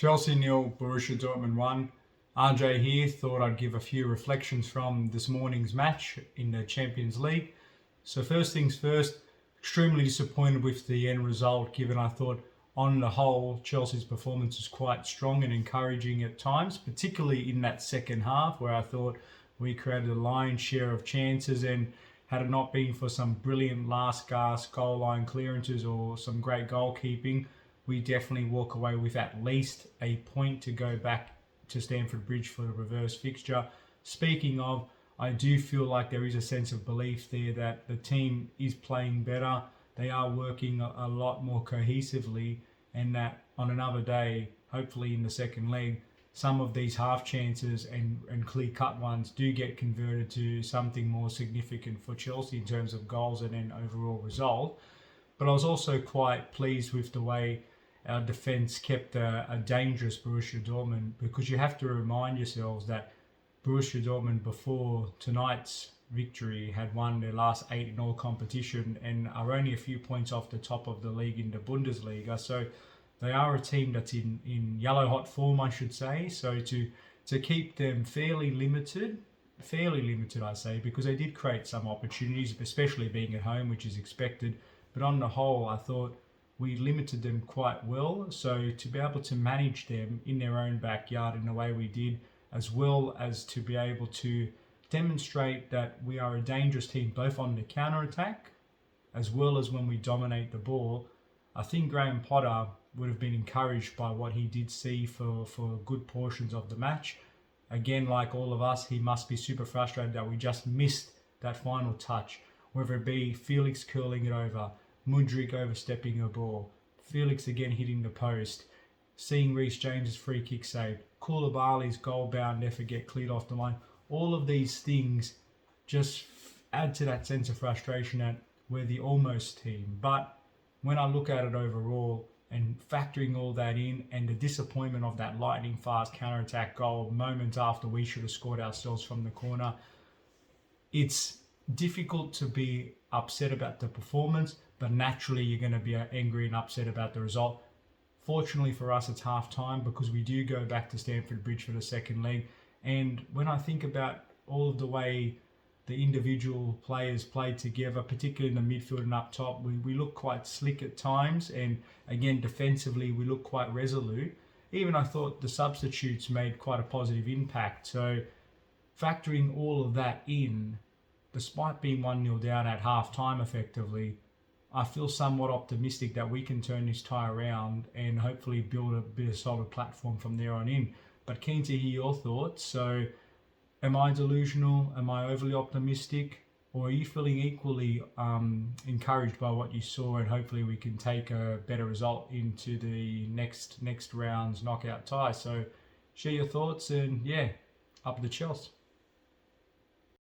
Chelsea 0, Borussia Dortmund 1. RJ here, thought I'd give a few reflections from this morning's match in the Champions League. So first things first, extremely disappointed with the end result, given I thought on the whole Chelsea's performance was quite strong and encouraging at times, particularly in that second half where I thought we created a lion's share of chances, and had it not been for some brilliant last gasp goal line clearances or some great goalkeeping, we definitely walk away with at least a point to go back to Stamford Bridge for the reverse fixture. Speaking of, I do feel like there is a sense of belief there that the team is playing better. They are working a lot more cohesively, and that on another day, hopefully in the second leg, some of these half chances and clear-cut ones do get converted to something more significant for Chelsea in terms of goals and then overall result. But I was also quite pleased with the way our defence kept a dangerous Borussia Dortmund, because you have to remind yourselves that Borussia Dortmund before tonight's victory had won their last 8 in all competition and are only a few points off the top of the league in the Bundesliga. So they are a team that's in yellow hot form, I should say. So to keep them fairly limited I say, because they did create some opportunities, especially being at home, which is expected. But on the whole, I thought we limited them quite well. So to be able to manage them in their own backyard in the way we did, as well as to be able to demonstrate that we are a dangerous team both on the counter-attack as well as when we dominate the ball, I think Graham Potter would have been encouraged by what he did see for good portions of the match. Again, like all of us, he must be super frustrated that we just missed that final touch, whether it be Felix curling it over, Mudryk overstepping a ball, Felix again hitting the post, seeing Reece James's free kick saved, Koulibaly's goal-bound effort get cleared off the line. All of these things just add to that sense of frustration that we're the almost team. But when I look at it overall and factoring all that in, and the disappointment of that lightning fast counter-attack goal moments after we should have scored ourselves from the corner, it's difficult to be upset about the performance, but naturally you're going to be angry and upset about the result. Fortunately for us, it's half time because we do go back to Stamford Bridge for the second leg. And when I think about all of the way the individual players played together, particularly in the midfield and up top, we look quite slick at times. And again, defensively, we look quite resolute. Even I thought the substitutes made quite a positive impact. So factoring all of that in, despite being 1-0 down at half time effectively, I feel somewhat optimistic that we can turn this tie around and hopefully build a bit of solid platform from there on in. But keen to hear your thoughts. So am I delusional? Am I overly optimistic? Or are you feeling equally encouraged by what you saw, and hopefully we can take a better result into the next round's knockout tie? So share your thoughts, and yeah, up the Chelsea.